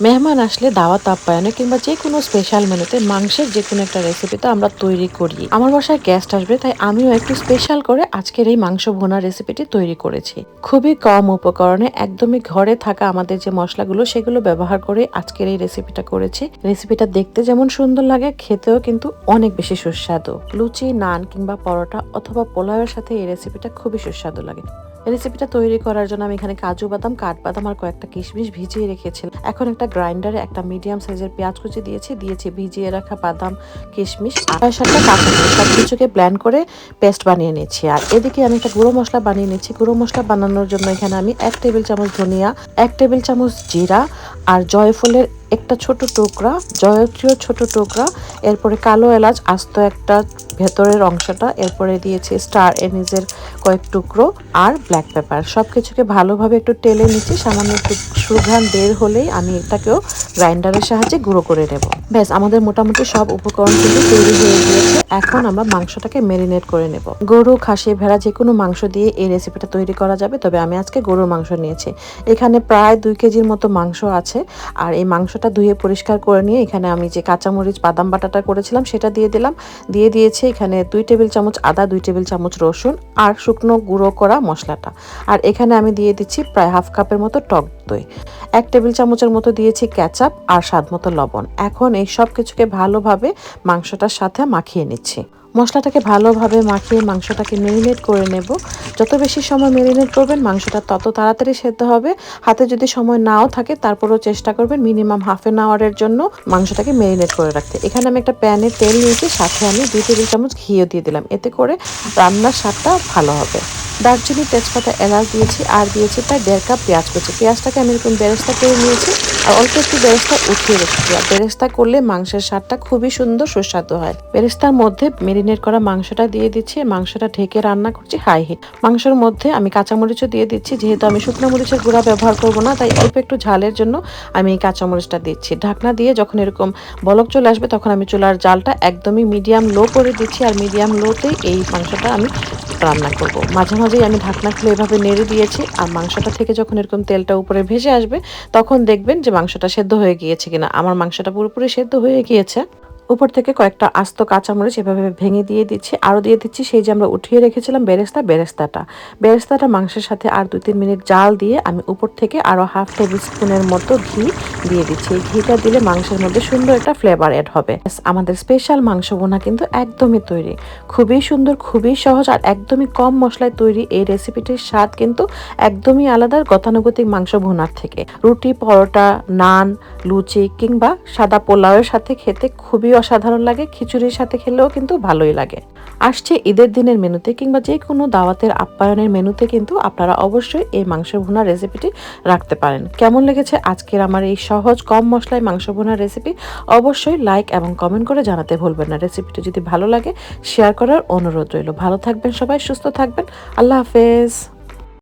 মেহমান আসলে দাওয়াত আপ্যায়নে কিংবা যে কোনো স্পেশাল মেনুতে মাংসের যে কোনো একটা রেসিপি তো আমরা তৈরি করি। আমার বাসায় গেস্ট আসবে, তাই আমিও একটু স্পেশাল করে আজকের এই মাংস ভুনা রেসিপিটি তৈরি করেছি। খুবই কম উপকরণে একদমই ঘরে থাকা আমাদের যে মশলাগুলো সেগুলো ব্যবহার করে আজকের এই রেসিপিটা করেছি। রেসিপিটা দেখতে যেমন সুন্দর লাগে, খেতেও কিন্তু অনেক বেশি সুস্বাদু। লুচি, নান কিংবা পরোটা অথবা পোলাওয়ের সাথে এই রেসিপিটা খুবই সুস্বাদু লাগে। রেসিপিটা তৈরি করার জন্য আমি এখানে কাজু বাদাম, কাঠবাদাম আর কয়েকটা কিশমিশ ভিজিয়ে রেখেছিলাম। এখন একটা গ্রাইন্ডারে একটা মিডিয়াম সাইজের পেঁয়াজ কুচি দিয়েছি ভিজিয়ে রাখা বাদাম, কিশমিশ আর 6টা কাঁচামরিচ সবকিছুকে ব্লেন্ড করে পেস্ট বানিয়ে নিচ্ছি। আর এদিকে আমি একটা গুঁড়ো মশলা বানিয়ে নিচ্ছি। গুঁড়ো মশলা বানানোর জন্য এখানে আমি 1 টেবিল চামচ ধনিয়া, 1 টেবিল চামচ জিরা আর জয়ফলের একটা ছোট টুকরা, জয়ত্রীয় ছোট টুকরা, এরপরে কালো এলাচ আস্ত একটা ভেতরের অংশটা, এরপরে দিয়েছি স্টার এনিজের কয়েক টুকরো আর ব্ল্যাক পেপার। সবকিছুকে ভালোভাবে একটু টেলে নিচ্ছি। সামান্য একটু সুঘ্রাণ বের হলেই আমি এটাকেও গ্রাইন্ডারের সাহায্যে গুঁড়ো করে নেব। ব্যাস, আমাদের মোটামুটি সব উপকরণ কিন্তু তৈরি হয়ে গিয়েছে। এখন আমরা মাংসটাকে মেরিনেট করে নেব। গরু, খাসি, ভেড়া যে কোনো মাংস দিয়ে এই রেসিপিটা তৈরি করা যাবে, তবে আমি আজকে গরুর মাংস নিয়েছি। এখানে প্রায় 2 কেজির মতো মাংস আছে। আর এই মাংসটা ধুয়ে পরিষ্কার করে নিয়ে এখানে আমি যে কাঁচামরিচ বাদাম বাটাটা করেছিলাম সেটা দিয়ে দিলাম। দিয়ে দিয়েছি এখানে 2 টেবিল চামচ আদা, 2 টেবিল চামচ রসুন আর শুকনো গুঁড়ো করা মশলাটা। আর এখানে আমি দিয়ে দিচ্ছি প্রায় হাফ কাপের মতো টক দই। 1 টেবিল চামচের মতো দিয়েছি কেচাপ আর স্বাদ মতো লবণ। এখন এই সব কিছুকে ভালোভাবে মাংসটার সাথে মাখিয়ে নিচ্ছি। মশলাটাকে ভালোভাবে মাখিয়ে মাংসটাকে মেরিনেট করে নেব। যত বেশি সময় মেরিনেট করবেন মাংসটা তত তাড়াতাড়ি সেদ্ধ হবে। হাতে যদি সময় নাও থাকে তারপরেও চেষ্টা করবেন মিনিমাম হাফ এন আওয়ারের জন্য মাংসটাকে মেরিনেট করে রাখতে। এখানে আমি একটা প্যানে তেল নিয়েছি, সাথে আমি 2 টেবিল চামচ ঘিও দিয়ে দিলাম। এতে করে রান্নার স্বাদটা ভালো হবে। দারচিনি, তেজপাতা, এলাচ দিয়েছি আর দিয়েছি প্রায় 1.5 কাপ পেঁয়াজ কুচি। পেঁয়াজটাকে আমি এরকম বেরেস্তা করে নিয়েছি আর অল্প একটু বেরেস্তা উঠিয়ে রেখেছি। আর বেরেস্তা করলে মাংসের স্বাদটা খুবই সুন্দর সুস্বাদু হয়। বেরেস্তার মধ্যে মেরিনেট করা মাংসটা দিয়ে দিচ্ছি। মাংসটা ঢেকে রান্না করছি হাই হিট। মাংসের মধ্যে আমি কাঁচামরিচও দিয়ে দিচ্ছি। যেহেতু আমি শুকনো মরিচের গুঁড়া ব্যবহার করব না, তাই অল্প একটু ঝালের জন্য আমি এই কাঁচামরিচটা দিচ্ছি। ঢাকনা দিয়ে যখন এরকম বলক চলে আসবে তখন আমি চুলার জালটা একদমই মিডিয়াম লো করে দিচ্ছি। আর মিডিয়াম লোতেই এই মাংসটা আমি রান্না করব। মাঝে মাঝেই আমি ঢাকনা খুলে এভাবে নেড়ে দিয়েছি। আর মাংসটা থেকে যখন এরকম তেলটা উপরে ভেসে আসবে তখন দেখবেন যে মাংসটা সেদ্ধ হয়ে গিয়েছে কিনা। আমার মাংসটা পুরোপুরি সেদ্ধ হয়ে গিয়েছে। উপর থেকে কয়েকটা আস্ত কাঁচামরিচ এভাবে ভেঙে দিয়ে দিচ্ছি। আরও দিয়ে দিচ্ছি সেই যে আমরা উঠিয়ে রেখেছিলাম বেরেস্তাটা মাংসের সাথে আর 2-3 মিনিট জাল দিয়ে আমি উপর থেকে আরও হাফ টেবিল স্পুনের মতো ঘি দিয়ে দিচ্ছি। এই ঘিটা দিলে মাংসের মধ্যে সুন্দর একটা ফ্লেভার অ্যাড হবে। আমাদের স্পেশাল মাংস ভুনা কিন্তু একদমই তৈরি। খুবই সুন্দর, খুবই সহজ আর একদমই কম মশলায় তৈরি এই রেসিপিটির স্বাদ কিন্তু একদমই আলাদা গতানুগতিক মাংস ভুনার থেকে। রুটি, পরোটা, নান, লুচি কিংবা সাদা পোলাওয়ের সাথে খেতে খুবই অসাধারণ লাগে। খিচুড়ির সাথে খেলেও কিন্তু ভালোই লাগে। আসছে ঈদের দিনের মেনুতে কিংবা যে কোনো দাওয়াতের আপ্যায়নের মেনুতে কিন্তু আপনারা অবশ্যই এই মাংস ভুনা রেসিপিটি রাখতে পারেন। কেমন লেগেছে আজকের আমার এই সহজ কম মশলায় মাংস ভুনা রেসিপি অবশ্যই লাইক এবং কমেন্ট করে জানাতে ভুলবেন না। রেসিপিটি যদি ভালো লাগে শেয়ার করার অনুরোধ রইল। ভালো থাকবেন সবাই, সুস্থ থাকবেন। আল্লাহ হাফেজ।